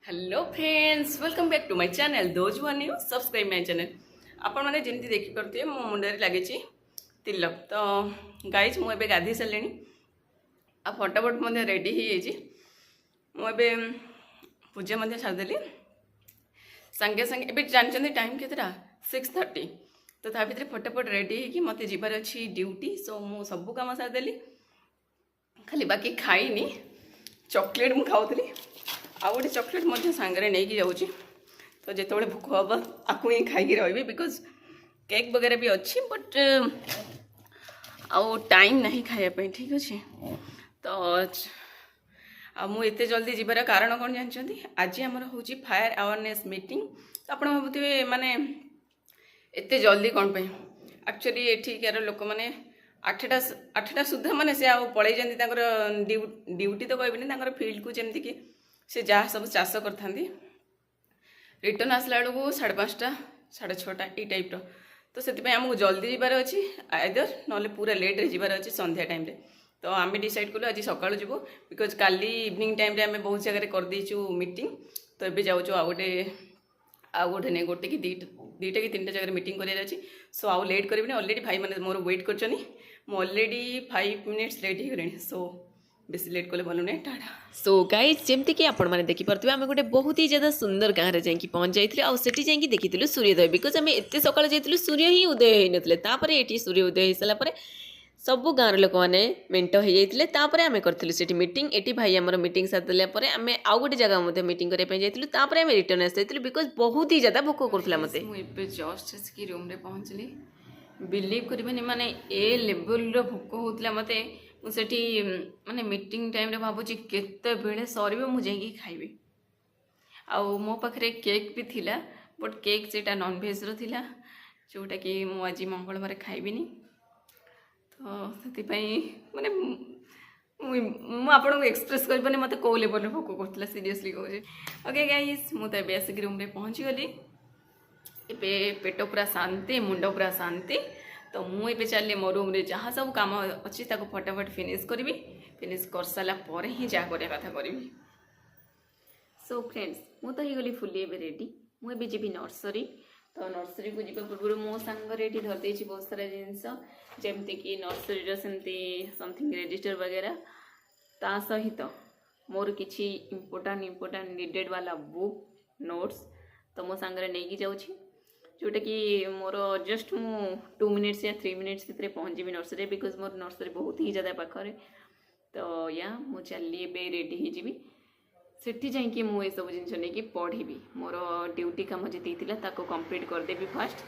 Hello friends, welcome back to my channel. Those one new subscribe my channel. आपण मैंने जमी देखिपे मो मुंडे लगी तिलक। तो गाइज मुझे गाधी सारे आ फटाफट मैं रेडी मुझे पूजा सारिदेली सांगे सांगे ए जानते टाइम के 6:30। तो ता भर फटाफट रेडी हो मत जीवार अच्छी ड्यूटी। सो मु सब कम सारिदेली, खाली बाकी खाईनी चॉकलेट मु खाऊली। आ गोटे चॉकलेट सांगे नहीं जाऊँगी। तो जिते भोक हम आपको ही खाई रही बिकज केक वगैरह भी अच्छी बट आउ टाइम नहीं खायापी। ठीक अच्छे। तो मुझे जल्दी जीवार कारण कौन जानते, आज आमर हूँ फायर अवेयरनेस मीटिंग। तो आप भावुए माने एत जल्दी कौन पे एक्चुअली एठिकार लोक मैंने आठटा सुधा माने से पलि ड्यूटी तो कहबी फिल्ड को जमती कि से जहाँ सब चाष कर रिटर्न आसला बेलू 5:30 6:30 ये टाइप। तो से आमको जल्दी जीवार अच्छी आइदर ना पूरा लेट्रे जीवार अच्छी संध्या टाइम। तो आम डिसाइड कलु आज सका जीव बिकज काली इवनिंग टाइम आम बहुत जगह करदेचु मीटिंग। तो ये जाऊँ आउ गोटे नहीं गोटे कि दुईटा कि 3टा जगह मीटिंग करार अच्छी। सो आउ लेट करेंगे। अलरेडी भाई मैंने मोर वेट कर अलरेडी 5 मिनिट्स लेट हो गए। सो बेस लेट कले भल नहीं टाटा। सो गाइज जमती कि आपण मैंने देखिपे आम गोटे बहुत ही ज्यादा सुंदर गाँव में जाकि पहुँच जाइए आठी जाकि देखी सूर्योदय बिकज आम एत सका जाइए सूर्य ही उदय होते ये सूर्य उदय हो सारापर सबू गाँव लोक मैंने मेट हो जाते आम करूँ से मीटिंग। ये भाई आम मीटिंग सारी आम आउ गोटे जगह मीटिंग करने जाइए आम रिटर्न आसाइल बिकज बहुत ही ज्यादा भोक करूला मत। मुझे जस्ट आसिक रूम रे पहुँचली। बिलीव करें माने ए लेवल भोक होता मत मुझे माने मीटिंग टाइम रे भावुची केते बेले सर मुझे खाइबी। आउ मो पाखे केक भी थिला बट केक से नॉन भेज रो थिला जोटा कि मु आज मंगलवार खाइबिनी। तो से माने आपको एक्सप्रेस कर मत कौ लेवल भोक कर सीरीयसली कहूँ। ओके गाइस मुझे आसिक रूम रे पहुँची गली। एबे पेट पूरा शांति मुंड पूरा शांति। तो मुझे चलिए मो रूम रे जहाँ सब काम अच्छी फटाफट फिनिश करी। फिनिश कर सारापर ही जहाँ करा कथा करी। सो फ्रेंड्स मु तो गली फुली एबे रेडी। मुझे जी नर्सरी। तो नर्सरी को जीवा पूर्व मो सांगे ये धरदे बहुत सारा जिनस जमती कि नर्सरी सेमती समथिंग रजिस्टर वगैरह ता सहित मोर किसी इम्पोर्टाट नीडेड वाला बुक नोट्स तो मो सांगे नहीं जाऊँगी जोटा कि मोर जस्ट मु 2 मिनिट्स या 3 मिनिट्स भितर पहुँची नर्सरी बिकज मोर नर्सरी बहुत ही ज़्यादा पाखे। तो या मु चलिए बे रेडी हो जी सेठी जाकि मुझे सब जिन नहीं पढ़ी मोर ड्यूटी कम जी कंप्लीट करदेवी फास्ट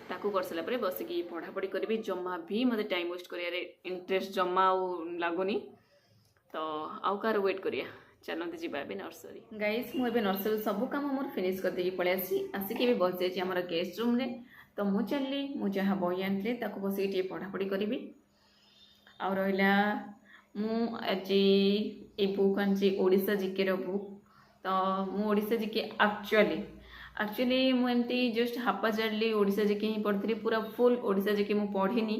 ताकू कर सारापर बसिकी पढ़ापढ़ी करी जमा भी मत टाइम वेस्ट कर इंटरेस्ट जमा लगुनि। तो आउ कार वेट करिया चलते जी नर्सरी। गाइस मुझे नर्सरी सब कम मोर फिनिश करदे पलि आसिक बस जाइए आम गेस्ट रूम रे। तो मु चलि मु जहाँ बही आनी बसिक पढ़ापढ़ी करी। आ रहा मु आज ये बुक आनी ओडिशा जीके रो बुक। तो मु ओडिशा जीके एक्चुअली मुझे जस्ट हापाचार्डली ओडिशा जीके ही पढ़ी पूरा फुल ओडिशा जीके मु पढ़ीनी।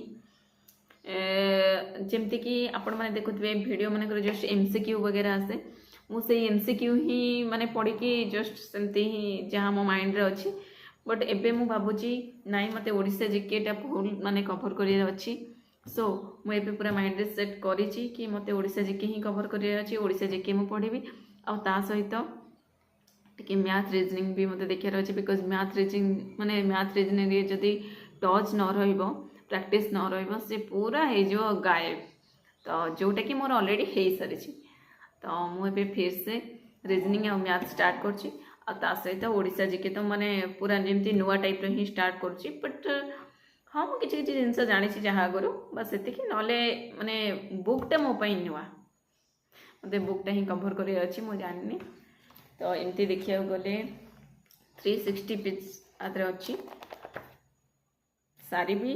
जमती कि आपण मैंने देखुए वीडियो मानक जस्ट MCQ वगैरह आसे मुझे MCQ ही माने पढ़ी कि जस्ट सेमती ही जहाँ मो माइंड रे अच्छी। बट एबे मु भावुची नाई मते ओडिशा जीकेटा फुल माने कवर करियर अच्छी। सो मुझे पूरा माइंड रे सेट करिछि कि मते ओडिशा जीके ही कवर करियर अच्छी। ओडिशा जीके मु पढ़ी आ ता सहित टिके मैथ रीजनिंग भी मते देखियार अच्छी बिकज मैथ रीजनिंग रे जदि टच न रहिबो प्रैक्टिस न रहिबो से पूरा हे जो गायब। तो जोटा कि मोर ऑलरेडी हो सारी। तो मुझे फिर से रीजनिंग और मैथ स्टार्ट करछि आ सहित ओडिशा जीके तो माने पूरा जमती नुआ टाइप रो ही स्टार्ट करछि। बट हाँ मुझे किसी जिनस जानी जहाँ आगु बस ये नले माने बुकटा मो नुआ मत बुकटा ही कभर कर अच्छी मुझे जानी। तो एमती देखा गले 360 पेज आदर अच्छी सारी भी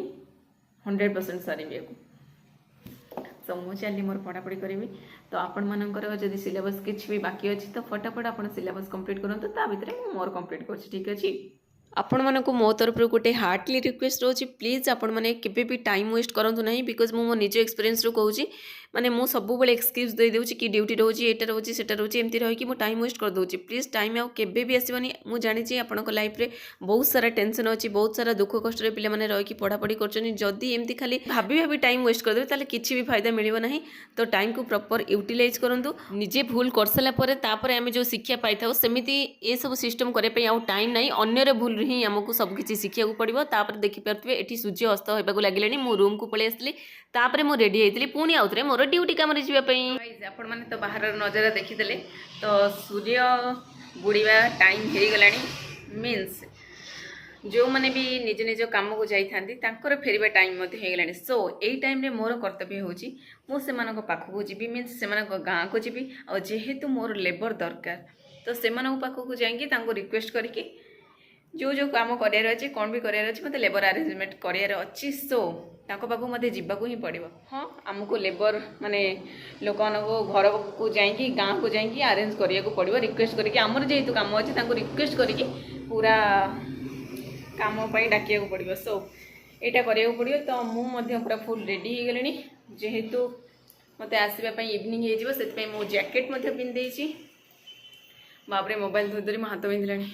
100% सारी भी। तो मुझे चली मोर पढ़ापढ़ी करी। तो आपण मानकर जदि सिलेबस किसी भी बाकी अच्छी तो फटाफट आप सिलेबस कंप्लीट करूँ ता भितर मोर कंप्लीट कर। ठीक अच्छे। आपण मानक मो तरफ गोटे हार्टली रिक्वेस्ट रोचे प्लीज आपण मैंने केबे भी टाइम वेस्ट करंतु नहीं बिकज मो निज एक्सपीरियंस रो कहूँ ମାନେ ମୁଁ ସବୁବେଳେ ଏକ୍ସକ୍ୟୁଜ୍ ଦେଇଦେଉଛି କି ଡ୍ୟୁଟି ରହୁଛି ଏଇଟା ରହୁଛି ସେଟା ରହୁଛି ଏମିତି ରହିକି ମୁଁ ଟାଇମ୍ ୱେଷ୍ଟ କରିଦେଉଛି। ପ୍ଲିଜ୍ ଟାଇମ୍ ଆଉ କେବେ ବି ଆସିବନି। ମୁଁ ଜାଣିଛି ଆପଣଙ୍କ ଲାଇଫ୍ରେ ବହୁତ ସାରା ଟେନସନ୍ ଅଛି, ବହୁତ ସାରା ଦୁଃଖ କଷ୍ଟରେ ପିଲାମାନେ ରହିକି ପଢ଼ାପଢ଼ି କରୁଛନ୍ତି। ଯଦି ଏମିତି ଖାଲି ଭାବି ଭାବି ଟାଇମ୍ ୱେଷ୍ଟ କରିଦେବେ ତାହେଲେ କିଛି ବି ଫାଇଦା ମିଳିବ ନାହିଁ। ତ ଟାଇମ୍କୁ ପ୍ରପର୍ ୟୁଟିଲାଇଜ୍ କରନ୍ତୁ। ନିଜେ ଭୁଲ କରିସାରିଲା ପରେ ତାପରେ ଆମେ ଯେଉଁ ଶିକ୍ଷା ପାଇଥାଉ ସେମିତି ଏସବୁ ସିଷ୍ଟମ୍ କରିବା ପାଇଁ ଆଉ ଟାଇମ୍ ନାହିଁ। ଅନ୍ୟର ଭୁଲରୁ ହିଁ ଆମକୁ ସବୁକିଛି ଶିଖିବାକୁ ପଡ଼ିବ। ତାପରେ ଦେଖିପାରୁଥିବେ ଏଠି ସୂର୍ଯ୍ୟ ଅସ୍ତ ହେବାକୁ ଲାଗିଲାଣି। ମୁଁ ରୁମ୍କୁ ପଳେଇ ଆସିଲି, ତାପରେ ମୁଁ ରେଡ଼ି ହେଇଥିଲି ପୁଣି ଆଉଥରେ ମୋର ଡ୍ୟୁଟି କାମରେ ଯିବା ପାଇଁ। ଆପଣମାନେ ତ ବାହାରର ନଜାରା ଦେଖିଦେଲେ। ତ ସୂର୍ଯ୍ୟ ବୁଡ଼ିବା ଟାଇମ୍ ହେଇଗଲାଣି। ମିନ୍ସ ଯେଉଁମାନେ ବି ନିଜ ନିଜ କାମକୁ ଯାଇଥାନ୍ତି ତାଙ୍କର ଫେରିବା ଟାଇମ୍ ମଧ୍ୟ ହେଇଗଲାଣି। ସୋ ଏଇ ଟାଇମ୍ରେ ମୋର କର୍ତ୍ତବ୍ୟ ହେଉଛି ମୁଁ ସେମାନଙ୍କ ପାଖକୁ ଯିବି, ମିନ୍ସ ସେମାନଙ୍କ ଗାଁକୁ ଯିବି। ଆଉ ଯେହେତୁ ମୋର ଲେବର ଦରକାର ତ ସେମାନଙ୍କ ପାଖକୁ ଯାଇକି ତାଙ୍କୁ ରିକ୍ୱେଷ୍ଟ କରିକି ଯେଉଁ କାମ କରିବାର ଅଛି, କ'ଣ ବି କରିବାର ଅଛି, ମୋତେ ଲେବର ଆରେଞ୍ଜମେଣ୍ଟ କରିବାର ଅଛି। ସୋ ତାଙ୍କ ପାଖକୁ ମୋତେ ଯିବାକୁ ହିଁ ପଡ଼ିବ। ହଁ, ଆମକୁ ଲେବର ମାନେ ଲୋକମାନଙ୍କୁ ଘରକୁ ଯାଇକି ଗାଁକୁ ଯାଇକି ଆରେଞ୍ଜ କରିବାକୁ ପଡ଼ିବ, ରିକ୍ୱେଷ୍ଟ କରିକି। ଆମର ଯେହେତୁ କାମ ଅଛି ତାଙ୍କୁ ରିକ୍ୱେଷ୍ଟ କରିକି ପୁରା କାମ ପାଇଁ ଡାକିବାକୁ ପଡ଼ିବ। ସୋ ଏଇଟା କରିବାକୁ ପଡ଼ିବ। ତ ମୁଁ ମଧ୍ୟ ପୁରା ଫୁଲ୍ ରେଡ଼ି ହେଇଗଲିଣି। ଯେହେତୁ ମୋତେ ଆସିବା ପାଇଁ ଇଭିନିଂ ହେଇଯିବ ସେଥିପାଇଁ ମୁଁ ଜ୍ୟାକେଟ୍ ମଧ୍ୟ ପିନ୍ଧିଦେଇଛି। ବାପରେ ମୋବାଇଲ ଧରି ଧରି ମୋ ହାତ ବିନ୍ଧିଲାଣି।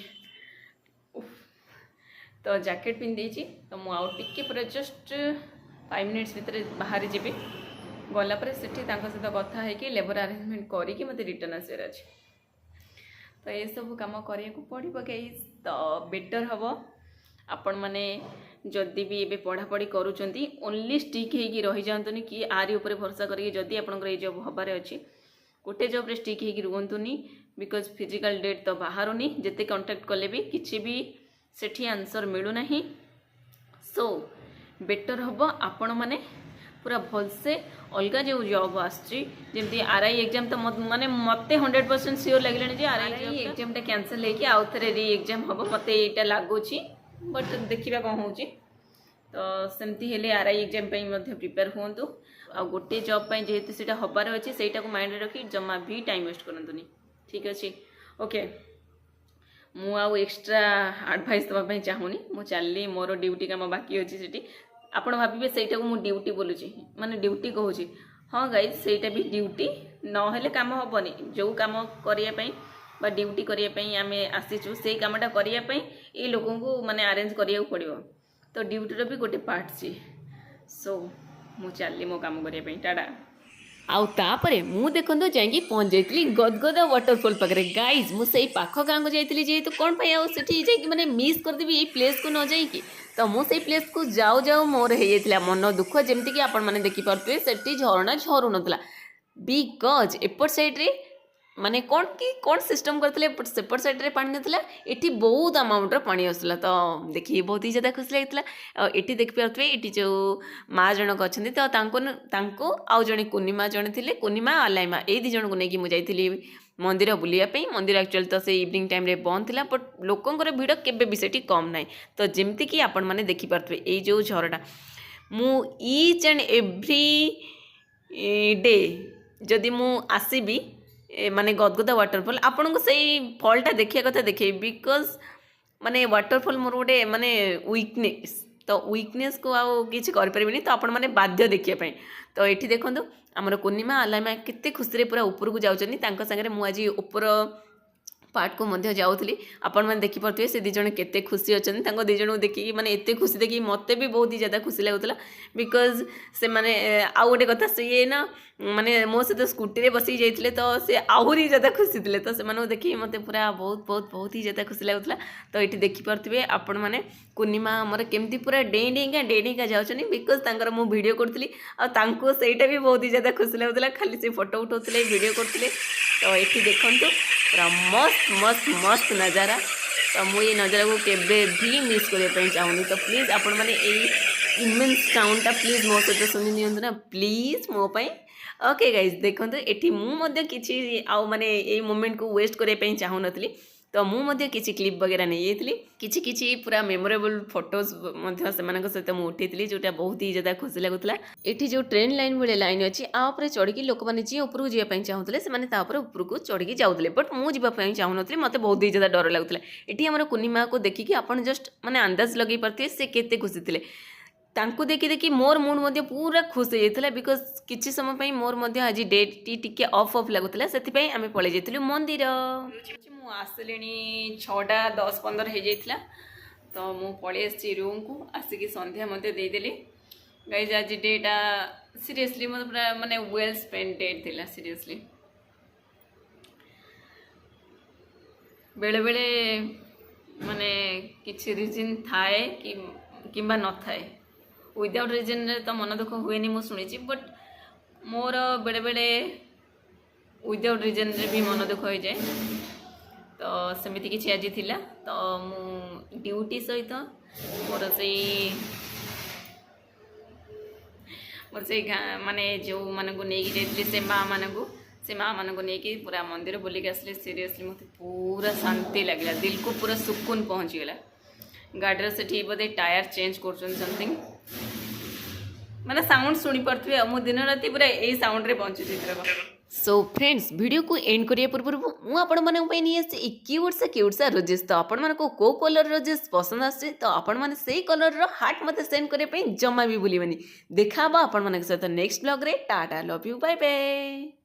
ତ ଜ୍ୟାକେଟ୍ ପିନ୍ଧିଦେଇଛି। ତ ମୁଁ ଆଉ ଟିକେ ପୁରା ଜଷ୍ଟ 5 ମିନିଟ୍ସ ଭିତରେ ବାହାରି ଯିବି। ଗଲା ପରେ ସେଠି ତାଙ୍କ ସହିତ କଥା ହେଇକି ଲେବର ଆରେଞ୍ଜମେଣ୍ଟ କରିକି ମୋତେ ରିଟର୍ନ ଆସିବାର ଅଛି। ତ ଏସବୁ କାମ କରିବାକୁ ପଡ଼ିବ ଗାଇସ୍। ତ ବେଟର୍ ହେବ ଆପଣମାନେ ଯଦି ବି ଏବେ ପଢ଼ାପଢ଼ି କରୁଛନ୍ତି ଓନ୍ଲି ଷ୍ଟିକ୍ ହେଇକି ରହିଯାଆନ୍ତୁନି କି ଆରି ଉପରେ ଭରସା କରିକି। ଯଦି ଆପଣଙ୍କର ଏଇ ଜବ୍ ହେବାର ଅଛି ଗୋଟେ ଜବ୍ରେ ଷ୍ଟିକ୍ ହେଇକି ରୁହନ୍ତୁନି। ବିକଜ୍ ଫିଜିକାଲ୍ ଡେଟ୍ ତ ବାହାରୁନି। ଯେତେ କଣ୍ଟାକ୍ଟ କଲେ ବି କିଛି ବି ସେଠି ଆନ୍ସର୍ ମିଳୁନାହିଁ। ସୋ ବେଟର୍ ହେବ ଆପଣମାନେ ପୁରା ଭଲସେ ଅଲଗା ଯେଉଁ ଜବ୍ ଆସୁଛି ଯେମିତି RI ଏକ୍ଜାମ୍। ତ ମାନେ ମୋତେ 100% ସିଓର ଲାଗିଲାଣି ଯେ RI ଏକ୍ଜାମ୍ଟା କ୍ୟାନସଲ୍ ହେଇକି ଆଉ ଥରେ ରି ଏକ୍ଜାମ୍ ହେବ। ମୋତେ ଏଇଟା ଲାଗୁଛି, ବଟ୍ ଦେଖିବା କ'ଣ ହେଉଛି। ତ ସେମିତି ହେଲେ RI ଏକ୍ଜାମ୍ ପାଇଁ ମଧ୍ୟ ପ୍ରିପେୟାର ହୁଅନ୍ତୁ। ଆଉ ଗୋଟେ ଜବ୍ ପାଇଁ ଯେହେତୁ ସେଇଟା ହେବାର ଅଛି ସେଇଟାକୁ ମାଇଣ୍ଡରେ ରଖି ଜମା ବି ଟାଇମ୍ ୱେଷ୍ଟ କରନ୍ତୁନି। ଠିକ୍ ଅଛି, ଓକେ। ମୁଁ ଆଉ ଏକ୍ସଟ୍ରା ଆଡ଼ଭାଇସ୍ ଦେବା ପାଇଁ ଚାହୁଁନି। ମୁଁ ଚାଲିଲି, ମୋର ଡ୍ୟୁଟି କାମ ବାକି ଅଛି ସେଠି। ଆପଣ ଭାବିବେ ସେଇଟାକୁ ମୁଁ ଡ୍ୟୁଟି ବୋଲୁଛି, ମାନେ ଡ୍ୟୁଟି କହୁଛି। ହଁ ଗାଇଜ୍, ସେଇଟା ବି ଡ୍ୟୁଟି, ନହେଲେ କାମ ହେବନି। ଯେଉଁ କାମ କରିବା ପାଇଁ ବା ଡ୍ୟୁଟି କରିବା ପାଇଁ ଆମେ ଆସିଛୁ ସେଇ କାମଟା କରିବା ପାଇଁ ଏଇ ଲୋକଙ୍କୁ ମାନେ ଆରେଞ୍ଜ କରିବାକୁ ପଡ଼ିବ। ତ ଡ୍ୟୁଟିର ବି ଗୋଟେ ପାର୍ଟ ସିଏ। ସୋ ମୁଁ ଚାଲିଲି ମୋ କାମ କରିବା ପାଇଁ। ଟାଟା। ଆଉ ତାପରେ ମୁଁ ଦେଖନ୍ତୁ ଯାଇକି ପହଞ୍ଚି ଯାଇଥିଲି ଗଦଗଦା ୱାଟରଫଲ୍ ପାଖରେ। ଗାଇଜ୍, ମୁଁ ସେଇ ପାଖ ଗାଁକୁ ଯାଇଥିଲି ଯେହେତୁ କ'ଣ ପାଇଁ ଆଉ ସେଠି ଯାଇକି ମାନେ ମିସ୍ କରିଦେବି ଏଇ ପ୍ଲେସ୍କୁ ନ ଯାଇକି। ତ ମୁଁ ସେଇ ପ୍ଲେସ୍କୁ ଯାଉ ଯାଉ ମୋର ହେଇଯାଇଥିଲା ମନ ଦୁଃଖ। ଯେମିତିକି ଆପଣମାନେ ଦେଖିପାରୁଥିବେ ସେଠି ଝରଣା ଝରୁନଥିଲା। ବିକଜ୍ ଏପଟ ସାଇଡ଼୍ରେ ମାନେ କ'ଣ ସିଷ୍ଟମ୍ କରିଥିଲେ, ସେପଟ ସାଇଡ଼୍ରେ ପାଣି ନଥିଲା, ଏଠି ବହୁତ ଆମାଉଣ୍ଟର ପାଣି ଆସୁଥିଲା। ତ ଦେଖିକି ବହୁତ ହି ଜ୍ୟାଦା ଖୁସି ଲାଗିଥିଲା। ଆଉ ଏଠି ଦେଖିପାରୁଥିବେ ଏଠି ଯେଉଁ ମା ଜଣକ ଅଛନ୍ତି ତ ତାଙ୍କୁ ଆଉ ଜଣେ କୁନିମା ଜଣେ ଥିଲେ, କୁନିମା ଆଲାଇମା, ଏଇ ଦୁଇ ଜଣଙ୍କୁ ନେଇକି ମୁଁ ଯାଇଥିଲି ମନ୍ଦିର ବୁଲିବା ପାଇଁ। ମନ୍ଦିର ଆକ୍ଚୁଆଲି ତ ସେଇ ଇଭିନିଂ ଟାଇମ୍ରେ ବନ୍ଦ ଥିଲା, ବଟ୍ ଲୋକଙ୍କର ଭିଡ଼ କେବେ ବି ସେଠି କମ୍ ନାହିଁ। ତ ଯେମିତିକି ଆପଣମାନେ ଦେଖିପାରୁଥିବେ ଏଇ ଯେଉଁ ଝରଣା, ମୁଁ ଇଚ୍ ଆଣ୍ଡ ଏଭ୍ରି ଡେ ଯଦି ମୁଁ ଆସିବି ମାନେ ଗଦଗଦା ୱାଟରଫଲ୍ ଆପଣଙ୍କୁ ସେଇ ଫଲ୍ଟା ଦେଖିବା କଥା ଦେଖେଇବି। ବିକଜ୍ ମାନେ ୱାଟରଫଲ୍ ମୋର ଗୋଟେ ମାନେ ୱିକନେସ୍। ତ ୱିକନେସ୍କୁ ଆଉ କିଛି କରିପାରିବିନି। ତ ଆପଣମାନେ ବାଧ୍ୟ ଦେଖିବା ପାଇଁ। ତ ଏଠି ଦେଖନ୍ତୁ ଆମର କୁନିମା ଆଲାଇମା କେତେ ଖୁସିରେ ପୁରା ଉପରକୁ ଯାଉଛନ୍ତି। ତାଙ୍କ ସାଙ୍ଗରେ ମୁଁ ଆଜି ଉପର ପାର୍ଟକୁ ମଧ୍ୟ ଯାଉଥିଲି। ଆପଣମାନେ ଦେଖିପାରୁଥିବେ ସେ ଦୁଇ ଜଣ କେତେ ଖୁସି ଅଛନ୍ତି। ତାଙ୍କ ଦୁଇ ଜଣଙ୍କୁ ଦେଖିକି ମାନେ ଏତେ ଖୁସି ଦେଖିକି ମୋତେ ବି ବହୁତ ହି ଜ୍ୟାଦା ଖୁସି ଲାଗୁଥିଲା। ବିକଜ୍ ସେମାନେ ଆଉ ଗୋଟେ କଥା, ସିଏ ନା ମାନେ ମୋ ସହିତ ସ୍କୁଟିରେ ବସିକି ଯାଇଥିଲେ ତ ସେ ଆହୁରି ଜ୍ୟାଦା ଖୁସି ଥିଲେ। ତ ସେମାନଙ୍କୁ ଦେଖିକି ମୋତେ ପୁରା ବହୁତ ହି ଜ୍ୟାଦା ଖୁସି ଲାଗୁଥିଲା। ତ ଏଠି ଦେଖିପାରୁଥିବେ ଆପଣମାନେ କୁନିମା ଆମର କେମିତି ପୁରା ଡେଇଁକା ଯାଉଛନ୍ତି। ବିକଜ୍ ତାଙ୍କର ମୁଁ ଭିଡ଼ିଓ କରୁଥିଲି ଆଉ ତାଙ୍କୁ ସେଇଟା ବି ବହୁତ ହି ଜ୍ୟାଦା ଖୁସି ଲାଗୁଥିଲା। ଖାଲି ସେ ଫଟୋ ଉଠାଉଥିଲେ, ଭିଡ଼ିଓ କରୁଥିଲେ। ତ ଏଠି ଦେଖନ୍ତୁ ପୁରା ମସ୍ତ ନଜାରା। ତ ମୁଁ ଏଇ ନଜାରାକୁ କେବେ ବି ମିସ୍ କରିବା ପାଇଁ ଚାହୁଁନି। ତ ପ୍ଲିଜ୍ ଆପଣମାନେ ଏଇ ଇମେନ୍ସ ସାଉଣ୍ଡଟା ପ୍ଲିଜ୍ ମୋ ସହିତ ଶୁଣି ନିଅନ୍ତୁ ନା, ପ୍ଲିଜ୍ ମୋ ପାଇଁ। ଓକେ ଗାଇଜ୍, ଦେଖନ୍ତୁ ଏଠି ମୁଁ ମଧ୍ୟ କିଛି ଆଉ ମାନେ ଏଇ ମୋମେଣ୍ଟକୁ ୱେଷ୍ଟ କରିବା ପାଇଁ ଚାହୁଁନଥିଲି। ତ ମୁଁ ମଧ୍ୟ କିଛି କ୍ଲିପ୍ ବଗେରା ନେଇଯାଇଥିଲି। କିଛି ପୁରା ମେମୋରେବଲ୍ ଫଟୋଜ୍ ମଧ୍ୟ ସେମାନଙ୍କ ସହିତ ମୁଁ ଉଠାଇଥିଲି, ଯେଉଁଟା ବହୁତ ହି ଜ୍ୟାଦା ଖୁସି ଲାଗୁଥିଲା। ଏଠି ଯେଉଁ ଟ୍ରେନ୍ ଲାଇନ୍ ଭଳିଆ ଲାଇନ୍ ଅଛି, ଆ ଉପରେ ଚଢ଼ିକି ଲୋକମାନେ ଯିଏ ଉପରକୁ ଯିବା ପାଇଁ ଚାହୁଁଥିଲେ ସେମାନେ ତା ଉପରେ ଉପରକୁ ଚଢ଼ିକି ଯାଉଥିଲେ। ବଟ୍ ମୁଁ ଯିବା ପାଇଁ ଚାହୁଁନଥିଲି, ମୋତେ ବହୁତ ହି ଜ୍ୟାଦା ଡର ଲାଗୁଥିଲା। ଏଠି ଆମର କୁନିମାକୁ ଦେଖିକି ଆପଣ ଜଷ୍ଟ ମାନେ ଅନ୍ଦାଜ ଲଗାଇ ପାରୁଥିବେ ସେ କେତେ ଖୁସି ଥିଲେ। तांकु देखि देखि मोर मूड मध्य पूरा खुश हो जाइଥିଲା बिकॉज किछि समय पई मोर मध्य आज डेट टी टिके ऑफ ऑफ लागुଥିଲା सेति पई आमे पळे जाइतिलु मंदिर मु आसलेनी 6:10-15 हो जाइଥିଲା तो मु पळे आसी रूम को आसिकी संध्या मध्य दे देली गाइस आज डेटा सीरियसली मतलब पूरा माने वेल स्पेंड डेट थिला सीरियसली बेले बेले माने किछि रीजन थाए कि किंबा न थाए विदाउट रीजन तो मन दुख हुए नहीं शुणी बट मोर बेले बेले विदाउट रीजन भी मन दुख हो जाए तो सेमती किसी आज थिला तो मु ड्यूटी सहित मोर से माने जो मान को नहीं जाइए से माँ मान को लेकिन पूरा मंदिर बुलिक आसले सीरियसली मत पूरा शांति लगला दिल को पूरा सुकून पहुँची गला गाड़ी से बोधे टायर चेंज कर समथिंग माने साउंड शुणी पारे मो दिन राति पूरा यही साउंड रे पहुँची सो फ्रेंड्स वीडियो को एंड करिया पूर्व मु आपण मानक पई नहीं आसी क्यूट सा रोजेस तो आपण मानको को कलर रोजेस पसंद आसे तो आपण माने सेही कलर रो हार्ट मते सेंड करे पई जम्मा भी भूलिबनी देखा बा आपण मानक साथ नेक्स्ट ब्लॉग रे tata love you bye bye.